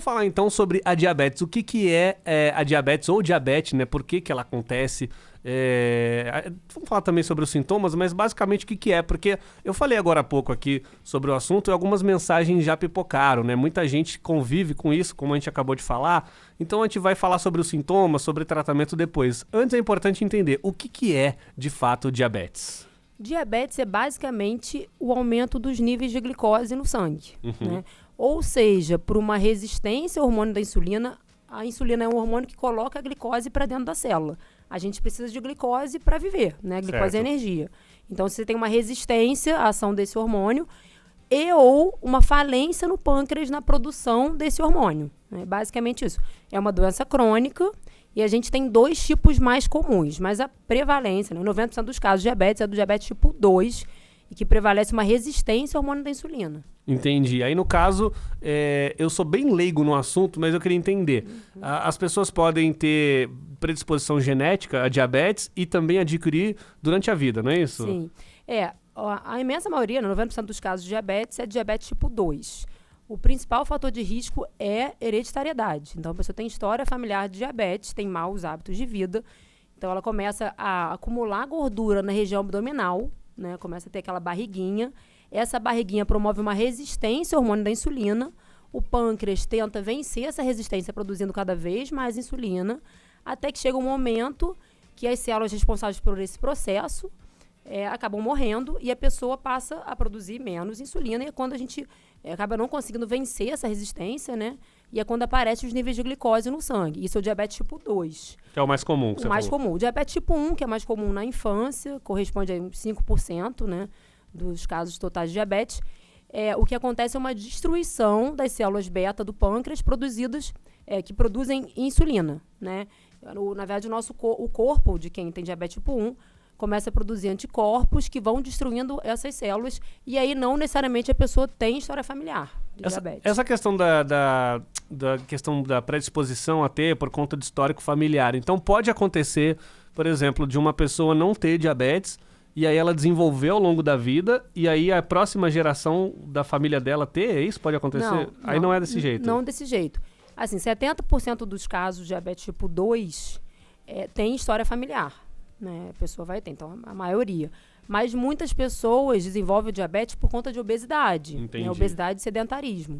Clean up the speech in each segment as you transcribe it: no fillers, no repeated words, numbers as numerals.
Vamos falar então sobre a diabetes. O que é a diabetes ou diabetes, né? Por que ela acontece? Vamos falar também sobre os sintomas, mas basicamente o que é? Porque eu falei agora há pouco aqui sobre o assunto e algumas mensagens já pipocaram, né? Muita gente convive com isso, como a gente acabou de falar. Então a gente vai falar sobre os sintomas, sobre tratamento depois. Antes é importante entender o que é de fato diabetes. Diabetes é basicamente o aumento dos níveis de glicose no sangue, né? Ou seja, por uma resistência ao hormônio da insulina. A insulina é um hormônio que coloca a glicose para dentro da célula. A gente precisa de glicose para viver, né? Glicose é energia. Então, se você tem uma resistência à ação desse hormônio ou uma falência no pâncreas na produção desse hormônio. Né? Basicamente isso. É uma doença crônica e a gente tem 2 tipos mais comuns, mas a prevalência, né? 90% dos casos de diabetes é do diabetes tipo 2 e que prevalece uma resistência ao hormônio da insulina. Entendi. Aí, no caso, eu sou bem leigo no assunto, mas eu queria entender. As pessoas podem ter predisposição genética a diabetes e também adquirir durante a vida, não é isso? Sim. A imensa maioria, 90% dos casos de diabetes, é diabetes tipo 2. O principal fator de risco é hereditariedade. Então, a pessoa tem história familiar de diabetes, tem maus hábitos de vida. Então, ela começa a acumular gordura na região abdominal, né? Começa a ter aquela barriguinha. Essa barriguinha promove uma resistência ao hormônio da insulina. O pâncreas tenta vencer essa resistência produzindo cada vez mais insulina, até que chega um momento que as células responsáveis por esse processo acabam morrendo e a pessoa passa a produzir menos insulina. E é quando a gente acaba não conseguindo vencer essa resistência, né? E é quando aparecem os níveis de glicose no sangue. Isso é o diabetes tipo 2. Que é o mais comum, que você mais falou. comum. O diabetes tipo 1, que é mais comum na infância, corresponde a uns 5%, né, dos casos totais de diabetes. O que acontece é uma destruição das células beta do pâncreas que produzem insulina, né? Na verdade, o corpo de quem tem diabetes tipo 1 começa a produzir anticorpos que vão destruindo essas células e aí não necessariamente a pessoa tem história familiar de diabetes. Essa questão da questão da predisposição a ter por conta de histórico familiar. Então pode acontecer, por exemplo, de uma pessoa não ter diabetes e aí ela desenvolveu ao longo da vida e aí a próxima geração da família dela ter, isso pode acontecer? Aí não é desse jeito? Não desse jeito. Assim, 70% dos casos de diabetes tipo 2 tem história familiar. Né? A pessoa vai ter, então a maioria. Mas muitas pessoas desenvolvem diabetes por conta de obesidade. Né? Obesidade e sedentarismo.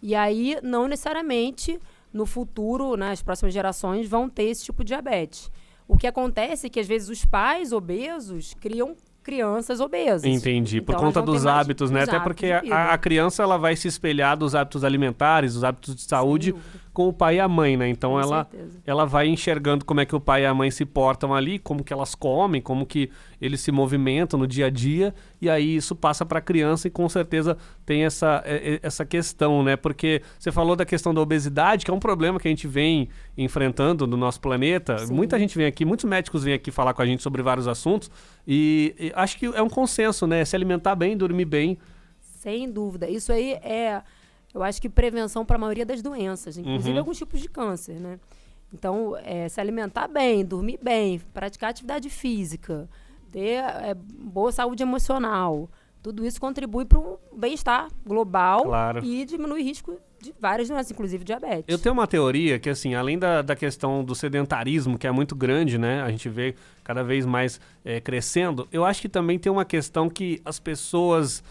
E aí, não necessariamente, no futuro, né, as próximas gerações vão ter esse tipo de diabetes. O que acontece é que, às vezes, os pais obesos criam crianças obesas. Entendi. Então, por conta dos hábitos, né? Até porque a criança ela vai se espelhar dos hábitos alimentares, dos hábitos de saúde com o pai e a mãe, né? Então ela vai enxergando como é que o pai e a mãe se portam ali, como que elas comem, como que eles se movimentam no dia a dia, e aí isso passa para a criança e com certeza tem essa questão, né? Porque você falou da questão da obesidade, que é um problema que a gente vem enfrentando no nosso planeta. Sim. Muita gente vem aqui, muitos médicos vêm aqui falar com a gente sobre vários assuntos e acho que é um consenso, né? Se alimentar bem, dormir bem. Sem dúvida. Isso aí eu acho que prevenção para a maioria das doenças, inclusive alguns tipos de câncer, né? Então, se alimentar bem, dormir bem, praticar atividade física, ter boa saúde emocional, tudo isso contribui para um bem-estar global e diminui o risco de várias doenças, inclusive diabetes. Eu tenho uma teoria que, assim, além da questão do sedentarismo, que é muito grande, né? A gente vê cada vez mais crescendo. Eu acho que também tem uma questão que as pessoas...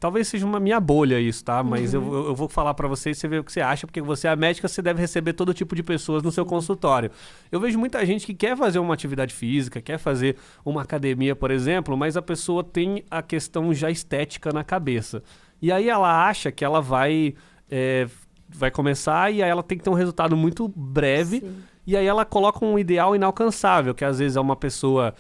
talvez seja uma minha bolha isso, tá? Mas eu vou falar pra você e você vê o que você acha, porque você é médica, você deve receber todo tipo de pessoas no seu consultório. Eu vejo muita gente que quer fazer uma atividade física, quer fazer uma academia, por exemplo, mas a pessoa tem a questão já estética na cabeça. E aí ela acha que ela vai começar e aí ela tem que ter um resultado muito breve. Sim. E aí ela coloca um ideal inalcançável, que às vezes é uma pessoa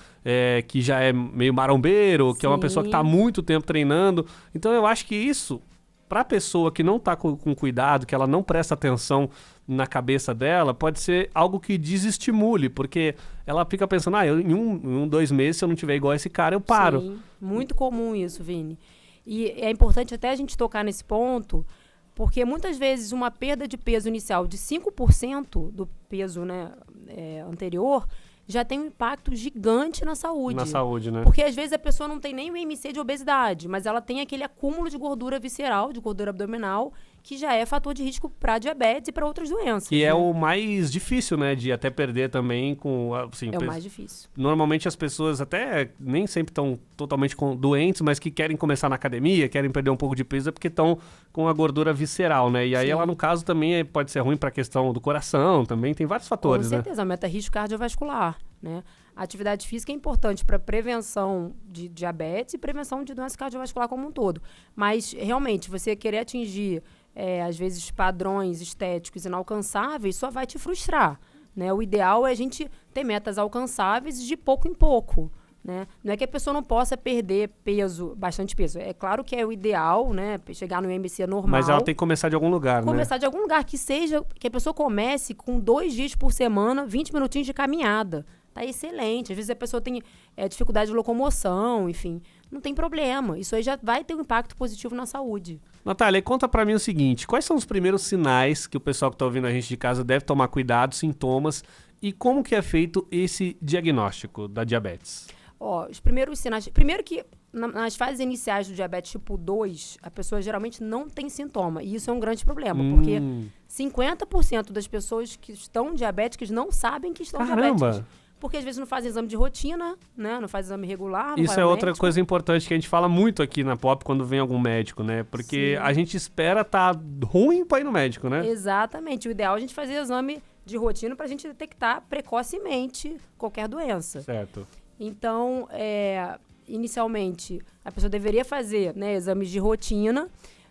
que já é meio marombeiro, que é uma pessoa que está há muito tempo treinando. Então eu acho que isso, para a pessoa que não está com cuidado, que ela não presta atenção na cabeça dela, pode ser algo que desestimule, porque ela fica pensando, em 2 meses, se eu não tiver igual esse cara, eu paro. Sim, muito comum isso, Vini. E é importante até a gente tocar nesse ponto, porque muitas vezes uma perda de peso inicial de 5% do peso, né, anterior já tem um impacto gigante na saúde. Na saúde, né? Porque às vezes a pessoa não tem nem o IMC de obesidade, mas ela tem aquele acúmulo de gordura visceral, de gordura abdominal, que já é fator de risco para diabetes e para outras doenças. Que né? é o mais difícil, né? De até perder também com... Assim, É o mais difícil. Normalmente as pessoas até nem sempre estão totalmente doentes, mas que querem começar na academia, querem perder um pouco de peso, é porque estão com a gordura visceral, né? E aí ela, no caso, também pode ser ruim para a questão do coração, também tem vários fatores, né? Com certeza, aumenta risco cardiovascular, né? A atividade física é importante para prevenção de diabetes e prevenção de doença cardiovascular como um todo. Mas, realmente, você querer atingir, às vezes, padrões estéticos inalcançáveis só vai te frustrar, né? O ideal é a gente ter metas alcançáveis de pouco em pouco, né? Não é que a pessoa não possa perder peso, bastante peso. É claro que é o ideal, né? Chegar no IMC normal. Mas ela tem que começar de algum lugar, Começar de algum lugar, que a pessoa comece com 2 dias por semana, 20 minutinhos de caminhada. Tá excelente. Às vezes a pessoa tem dificuldade de locomoção, enfim. Não tem problema. Isso aí já vai ter um impacto positivo na saúde. Natália, conta pra mim o seguinte, quais são os primeiros sinais que o pessoal que tá ouvindo a gente de casa deve tomar cuidado, sintomas, e como que é feito esse diagnóstico da diabetes? Os primeiros sinais... Primeiro que nas fases iniciais do diabetes tipo 2, a pessoa geralmente não tem sintoma. E isso é um grande problema, porque 50% das pessoas que estão diabéticas não sabem que estão diabéticas. Porque às vezes não fazem exame de rotina, né? Não faz exame regular. Isso é outra coisa importante que a gente fala muito aqui na Pop quando vem algum médico, né? Porque a gente espera tá ruim para ir no médico, né? Exatamente. O ideal é a gente fazer exame de rotina para a gente detectar precocemente qualquer doença. Certo. Então, inicialmente, a pessoa deveria fazer, né, exames de rotina,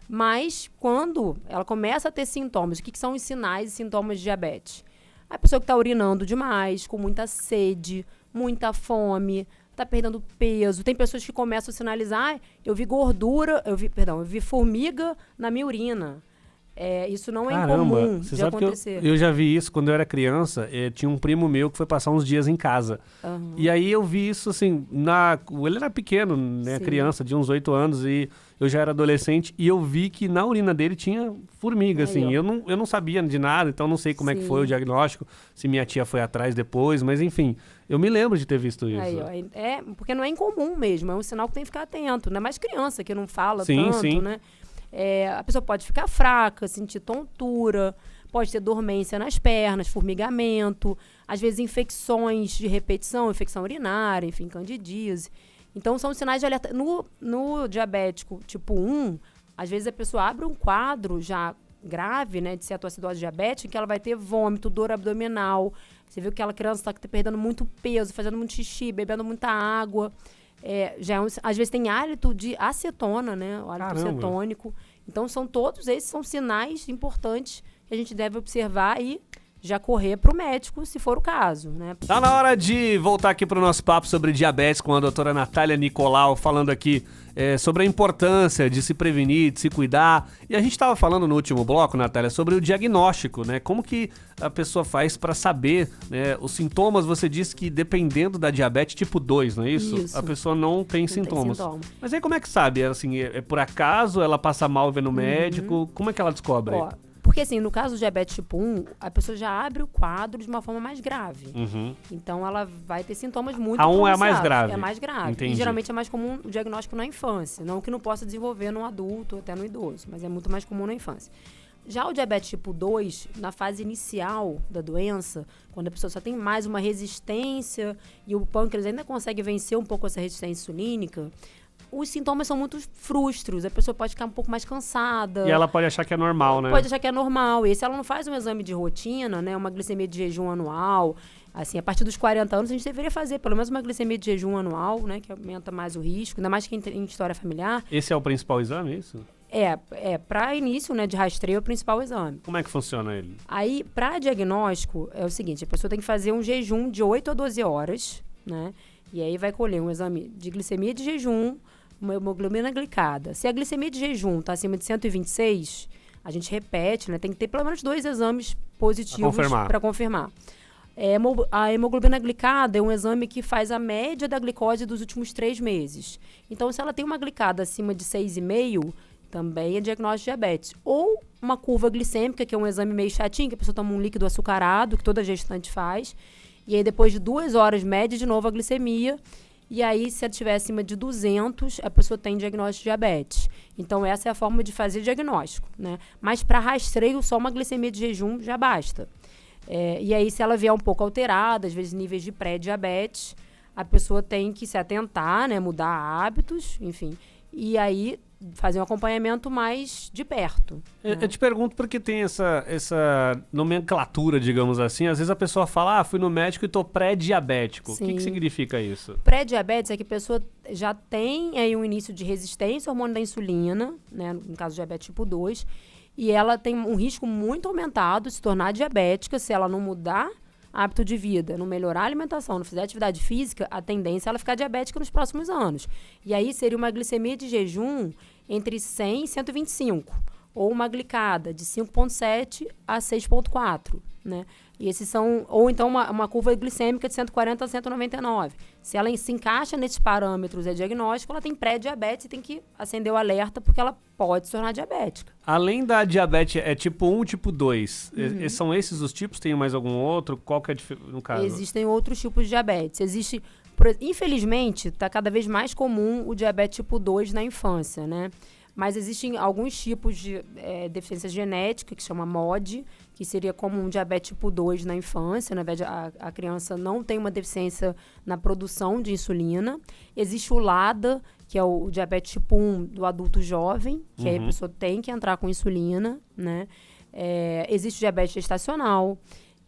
mas quando ela começa a ter sintomas, o que são os sinais e sintomas de diabetes? A pessoa que está urinando demais, com muita sede, muita fome, está perdendo peso. Tem pessoas que começam a sinalizar, eu vi formiga na minha urina. Isso não é incomum de acontecer. Eu já vi isso quando eu era criança. Tinha um primo meu que foi passar uns dias em casa. Uhum. E aí eu vi isso assim, ele era pequeno, né, criança, de uns 8 anos, e eu já era adolescente, e eu vi que na urina dele tinha formiga, assim. Eu não sabia de nada, então não sei como é que foi o diagnóstico, se minha tia foi atrás depois, mas enfim, eu me lembro de ter visto isso. Porque não é incomum mesmo, é um sinal que tem que ficar atento, não é mais criança que não fala tanto, né? A pessoa pode ficar fraca, sentir tontura, pode ter dormência nas pernas, formigamento, às vezes infecções de repetição, infecção urinária, enfim, candidíase. Então, são sinais de alerta. No diabético tipo 1, às vezes a pessoa abre um quadro já grave, né, de cetoacidose diabética, que ela vai ter vômito, dor abdominal. Você viu que aquela criança está perdendo muito peso, fazendo muito xixi, bebendo muita água. Às vezes tem hálito de acetona, né? O hálito cetônico. Então, todos esses são sinais importantes que a gente deve observar e já correr para o médico, se for o caso, né? Tá na hora de voltar aqui para o nosso papo sobre diabetes com a doutora Natália Nicolau, falando aqui sobre a importância de se prevenir, de se cuidar. E a gente estava falando no último bloco, Natália, sobre o diagnóstico, né? Como que a pessoa faz para saber, né, os sintomas? Você disse que dependendo da diabetes tipo 2, não é isso? Isso. A pessoa não tem sintomas. Mas aí como é que sabe? Assim, por acaso ela passa mal e vê no médico? Como é que ela descobre? Porque, assim, no caso do diabetes tipo 1, a pessoa já abre o quadro de uma forma mais grave. Então, ela vai ter sintomas muito pronunciados. A 1 é a mais grave. É a mais grave. Entendi. E, geralmente, é mais comum o diagnóstico na infância. Não que não possa desenvolver no adulto, até no idoso. Mas é muito mais comum na infância. Já o diabetes tipo 2, na fase inicial da doença, quando a pessoa só tem mais uma resistência e o pâncreas ainda consegue vencer um pouco essa resistência insulínica, os sintomas são muito frustros, a pessoa pode ficar um pouco mais cansada. E ela pode achar que é normal, né? Pode achar que é normal. E se ela não faz um exame de rotina, né, uma glicemia de jejum anual, assim, a partir dos 40 anos a gente deveria fazer pelo menos uma glicemia de jejum anual, né, que aumenta mais o risco, ainda mais que em história familiar. Esse é o principal exame, é isso? Para início, né, de rastreio é o principal exame. Como é que funciona ele? Aí, para diagnóstico, é o seguinte, a pessoa tem que fazer um jejum de 8 a 12 horas, né, e aí vai colher um exame de glicemia de jejum, uma hemoglobina glicada. Se a glicemia de jejum está acima de 126, a gente repete, né? Tem que ter pelo menos 2 exames positivos para confirmar. A hemoglobina glicada é um exame que faz a média da glicose dos últimos 3 meses. Então, se ela tem uma glicada acima de 6,5, também é diagnóstico de diabetes. Ou uma curva glicêmica, que é um exame meio chatinho, que a pessoa toma um líquido açucarado, que toda gestante faz. E aí, depois de 2 horas, mede de novo a glicemia. E aí, se ela estiver acima de 200, a pessoa tem diagnóstico de diabetes. Então, essa é a forma de fazer diagnóstico, né? Mas para rastreio, só uma glicemia de jejum já basta. E aí, se ela vier um pouco alterada, às vezes níveis de pré-diabetes, a pessoa tem que se atentar, né? Mudar hábitos, enfim. E aí, fazer um acompanhamento mais de perto. Eu te pergunto porque tem essa nomenclatura, digamos assim. Às vezes a pessoa fala, fui no médico e tô pré-diabético. O que significa isso? Pré-diabetes é que a pessoa já tem aí um início de resistência ao hormônio da insulina, né, no caso do diabetes tipo 2, e ela tem um risco muito aumentado de se tornar diabética se ela não mudar hábito de vida, não melhorar a alimentação, não fizer atividade física, a tendência é ela ficar diabética nos próximos anos. E aí seria uma glicemia de jejum entre 100 e 125, ou uma glicada de 5,7 a 6,4, né? E esses são, ou então uma curva glicêmica de 140 a 199. Se ela se encaixa nesses parâmetros diagnóstico, ela tem pré-diabetes e tem que acender o alerta porque ela pode se tornar diabética. Além da diabetes, é tipo 1, tipo 2. São esses os tipos? Tem mais algum outro? Qual que é no caso? Existem outros tipos de diabetes. Infelizmente, está cada vez mais comum o diabetes tipo 2 na infância, né? Mas existem alguns tipos de deficiência genética, que chama MOD, que seria como um diabetes tipo 2 na infância. Na verdade, a criança não tem uma deficiência na produção de insulina. Existe o LADA, que é o diabetes tipo 1 do adulto jovem, que aí a pessoa tem que entrar com insulina, né? Existe o diabetes gestacional,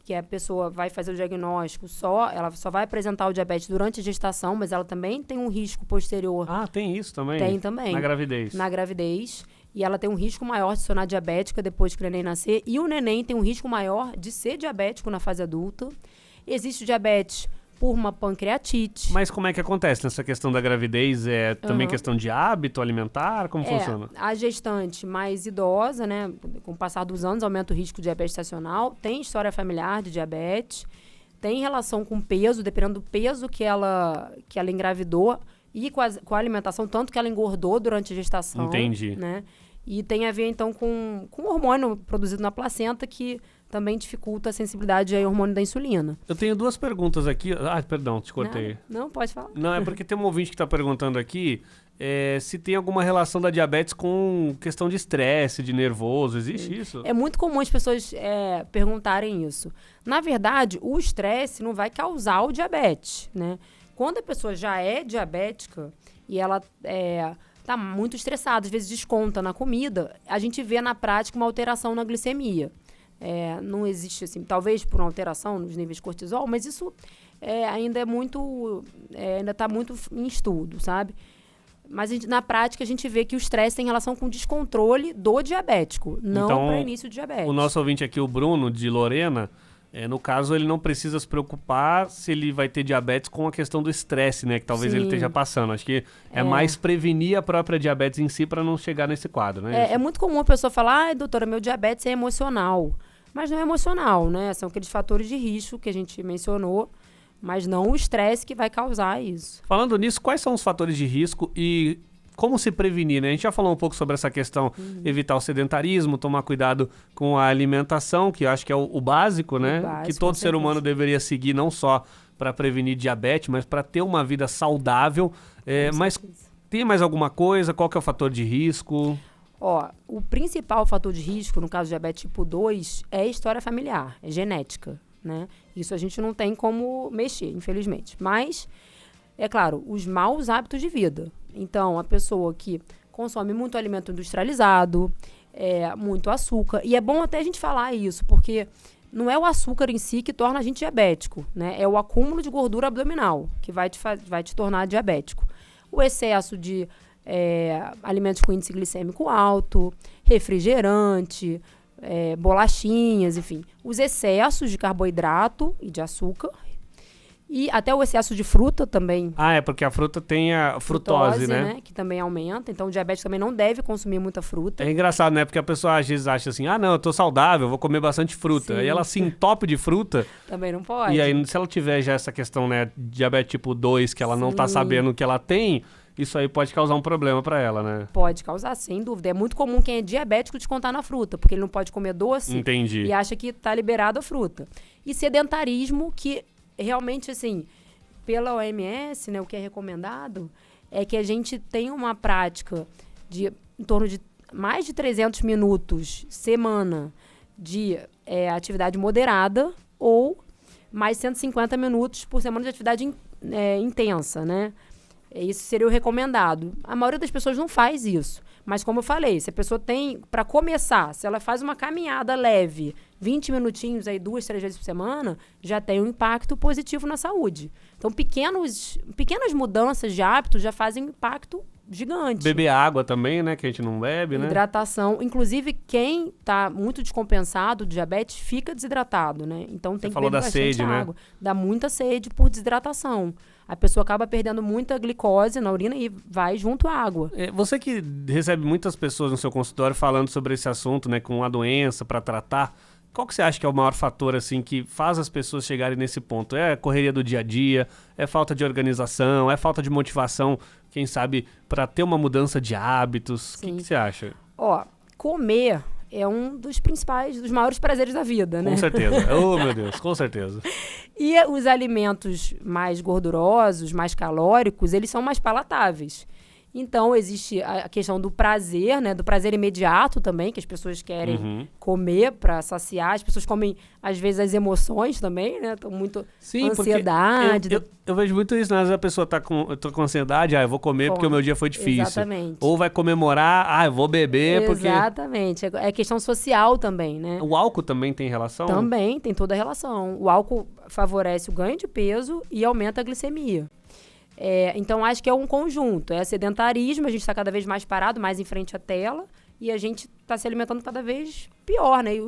que a pessoa vai fazer o diagnóstico ela só vai apresentar o diabetes durante a gestação, mas ela também tem um risco posterior. Tem isso também? Tem também. Na gravidez? Na gravidez. E ela tem um risco maior de se tornar diabética depois que o neném nascer. E o neném tem um risco maior de ser diabético na fase adulta. Existe o diabetes por uma pancreatite. Mas como é que acontece nessa questão da gravidez? É também questão de hábito alimentar? Como funciona? A gestante mais idosa, né, com o passar dos anos, aumenta o risco de diabetes estacional, tem história familiar de diabetes, tem relação com peso, dependendo do peso que ela engravidou e com a alimentação, tanto que ela engordou durante a gestação. Entendi. Né? E tem a ver, então, com o hormônio produzido na placenta, que também dificulta a sensibilidade ao hormônio da insulina. Eu tenho duas perguntas aqui. Perdão, te cortei. Não, pode falar. Não, é porque tem um ouvinte que está perguntando aqui se tem alguma relação da diabetes com questão de estresse, de nervoso. Existe isso? É muito comum as pessoas perguntarem isso. Na verdade, o estresse não vai causar o diabetes, né? Quando a pessoa já é diabética e ela está muito estressada, às vezes desconta na comida, a gente vê na prática uma alteração na glicemia. Não existe, assim, talvez por uma alteração nos níveis de cortisol, mas isso ainda é muito, ainda está muito em estudo, sabe? Mas na prática a gente vê que o estresse tem relação com o descontrole do diabético, não então, para início de diabetes. O nosso ouvinte aqui, o Bruno, de Lorena, no caso ele não precisa se preocupar se ele vai ter diabetes com a questão do estresse, né? Que talvez ele esteja passando. Acho que é mais prevenir a própria diabetes em si para não chegar nesse quadro, né? É muito comum a pessoa falar, doutora, meu diabetes é emocional. Mas não é emocional, né? São aqueles fatores de risco que a gente mencionou, mas não o estresse que vai causar isso. Falando nisso, quais são os fatores de risco e como se prevenir, né? A gente já falou um pouco sobre essa questão, evitar o sedentarismo, tomar cuidado com a alimentação, que eu acho que é o básico, né? Que todo ser humano deveria seguir, não só para prevenir diabetes, mas para ter uma vida saudável. Mas tem mais alguma coisa? Qual que é o fator de risco? O principal fator de risco, no caso do diabetes tipo 2, é a história familiar, é genética, né? Isso a gente não tem como mexer, infelizmente. Mas, é claro, os maus hábitos de vida. Então, a pessoa que consome muito alimento industrializado, muito açúcar. E é bom até a gente falar isso, porque não é o açúcar em si que torna a gente diabético, né? É o acúmulo de gordura abdominal que vai te tornar diabético. O excesso de alimentos com índice glicêmico alto, refrigerante, bolachinhas, enfim. Os excessos de carboidrato e de açúcar. E até o excesso de fruta também. Porque a fruta tem a frutose, né? Que também aumenta. Então, o diabético também não deve consumir muita fruta. É engraçado, né? Porque a pessoa às vezes acha assim, eu tô saudável, vou comer bastante fruta. Aí ela se entope de fruta. Também não pode. E aí, se ela tiver já essa questão, né, de diabetes tipo 2, que ela não tá sabendo que ela tem, isso aí pode causar um problema pra ela, né? Pode causar, sem dúvida. É muito comum quem é diabético descontar na fruta, porque ele não pode comer doce. Entendi. E acha que tá liberado a fruta. E sedentarismo, que realmente, assim, pela OMS, né, o que é recomendado é que a gente tenha uma prática de em torno de mais de 300 minutos semana de atividade moderada ou mais 150 minutos por semana de atividade intensa, né? Isso seria o recomendado. A maioria das pessoas não faz isso. Mas como eu falei, se a pessoa tem, para começar, se ela faz uma caminhada leve, 20 minutinhos, aí 2, 3 vezes por semana, já tem um impacto positivo na saúde. Então, pequenas mudanças de hábitos já fazem um impacto gigante. Beber água também, né? Que a gente não bebe, né? Hidratação. Inclusive, quem está muito descompensado de diabetes fica desidratado, né? Então, tem que beber bastante água. Né? Dá muita sede por desidratação. A pessoa acaba perdendo muita glicose na urina e vai junto à água. Você que recebe muitas pessoas no seu consultório falando sobre esse assunto, né? Com a doença para tratar, qual que você acha que é o maior fator, assim, que faz as pessoas chegarem nesse ponto? É a correria do dia a dia? É falta de organização? É falta de motivação, quem sabe, para ter uma mudança de hábitos? O que você acha? Comer é um dos maiores prazeres da vida, né? Com certeza. Oh, meu Deus, com certeza. E os alimentos mais gordurosos, mais calóricos, eles são mais palatáveis. Então, existe a questão do prazer, né? Do prazer imediato também, que as pessoas querem comer para saciar. As pessoas comem, às vezes, as emoções também, né? Estão muito ansiedade. Eu vejo muito isso, né? Às vezes a pessoa tá com ansiedade, eu vou comer porque o meu dia foi difícil. Exatamente. Ou vai comemorar, eu vou beber porque... Exatamente. É questão social também, né? O álcool também tem relação? Também, tem toda a relação. O álcool favorece o ganho de peso e aumenta a glicemia. Então, acho que é um conjunto. É sedentarismo, a gente está cada vez mais parado, mais em frente à tela, e a gente está se alimentando cada vez pior, né? E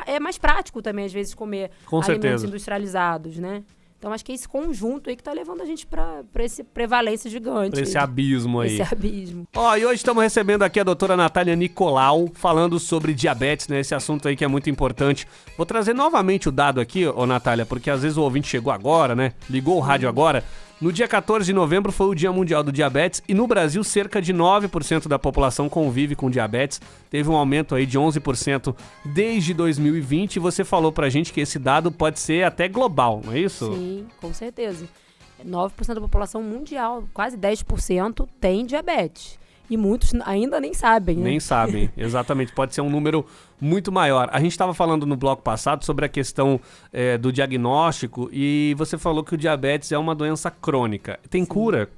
é mais prático também, às vezes, comer alimentos industrializados, né? Então, acho que é esse conjunto aí que está levando a gente para essa prevalência gigante. Para esse abismo aí. Esse abismo. E hoje estamos recebendo aqui a doutora Natália Nicolau, falando sobre diabetes, né? Esse assunto aí que é muito importante. Vou trazer novamente o dado aqui, Natália, porque às vezes o ouvinte chegou agora, né? Ligou o rádio agora. No dia 14 de novembro foi o Dia Mundial do Diabetes e no Brasil cerca de 9% da população convive com diabetes. Teve um aumento aí de 11% desde 2020 e você falou pra gente que esse dado pode ser até global, não é isso? Sim, com certeza. 9% da população mundial, quase 10% tem diabetes. E muitos ainda nem sabem, né? Nem sabem, exatamente. Pode ser um número muito maior. A gente estava falando no bloco passado sobre a questão do diagnóstico e você falou que o diabetes é uma doença crônica. Tem cura?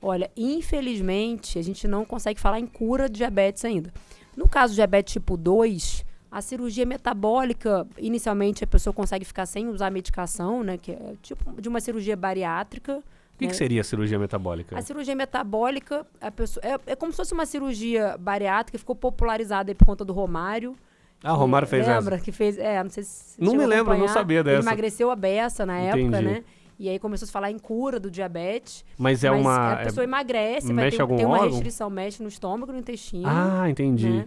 Olha, infelizmente, a gente não consegue falar em cura de diabetes ainda. No caso do diabetes tipo 2, a cirurgia metabólica, inicialmente a pessoa consegue ficar sem usar medicação, né? Que é tipo de uma cirurgia bariátrica. O que seria a cirurgia metabólica? A cirurgia metabólica, a pessoa, é como se fosse uma cirurgia bariátrica que ficou popularizada aí por conta do Romário. O Romário fez essa? Lembra que fez? Não sei se não me lembro, não sabia dessa. Ele emagreceu a beça na época, né? E aí começou a se falar em cura do diabetes. Mas a pessoa emagrece, mexe vai ter uma órgão? restrição, mexe no estômago, no intestino. Entendi. Né?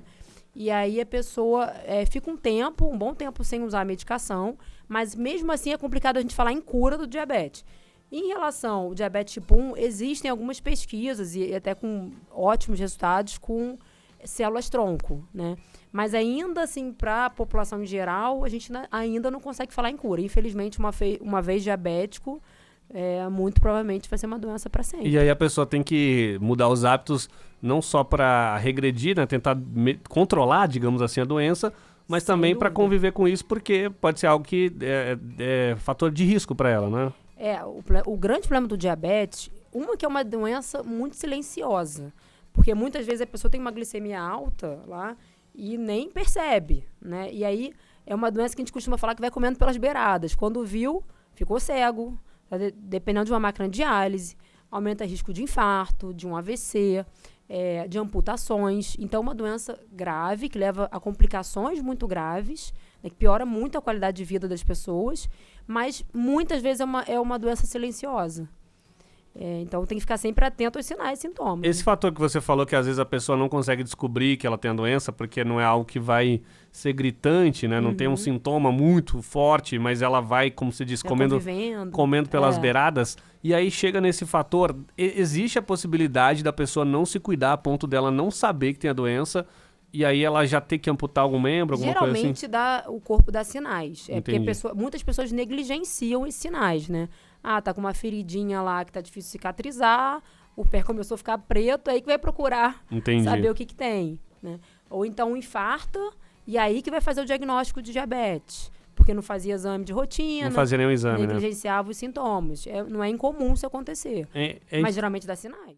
E aí a pessoa fica um bom tempo sem usar a medicação, mas mesmo assim é complicado a gente falar em cura do diabetes. Em relação ao diabetes tipo 1, existem algumas pesquisas e até com ótimos resultados com células-tronco, né? Mas ainda assim, para a população em geral, a gente ainda não consegue falar em cura. Infelizmente, uma vez diabético, muito provavelmente vai ser uma doença para sempre. E aí a pessoa tem que mudar os hábitos não só para regredir, né? Tentar controlar, digamos assim, a doença, mas Sem também para dúvida. conviver com isso, porque pode ser algo que é fator de risco para ela, né? O grande problema do diabetes, que é uma doença muito silenciosa, porque muitas vezes a pessoa tem uma glicemia alta lá e nem percebe, né? E aí é uma doença que a gente costuma falar que vai comendo pelas beiradas. Quando viu, ficou cego, tá dependendo de uma máquina de diálise, aumenta o risco de infarto, de um AVC, de amputações. Então, é uma doença grave que leva a complicações muito graves, né, que piora muito a qualidade de vida das pessoas, mas muitas vezes é uma doença silenciosa. Então, tem que ficar sempre atento aos sinais e sintomas. Esse fator que você falou que às vezes a pessoa não consegue descobrir que ela tem a doença porque não é algo que vai ser gritante, né? Não tem um sintoma muito forte, mas ela vai, como se diz, comendo pelas beiradas. E aí chega nesse fator, existe a possibilidade da pessoa não se cuidar a ponto dela não saber que tem a doença e aí ela já tem que amputar algum membro, alguma coisa assim? Geralmente o corpo dá sinais. É porque Entendi. muitas pessoas negligenciam esses sinais, né? Ah, tá com uma feridinha lá que tá difícil de cicatrizar, o pé começou a ficar preto, aí que vai procurar Entendi. saber o que tem, né? Ou então um infarto, e aí que vai fazer o diagnóstico de diabetes. Porque não fazia exame de rotina, Não fazia nenhum exame, né? negligenciava os sintomas. Não é incomum isso acontecer, mas geralmente dá sinais.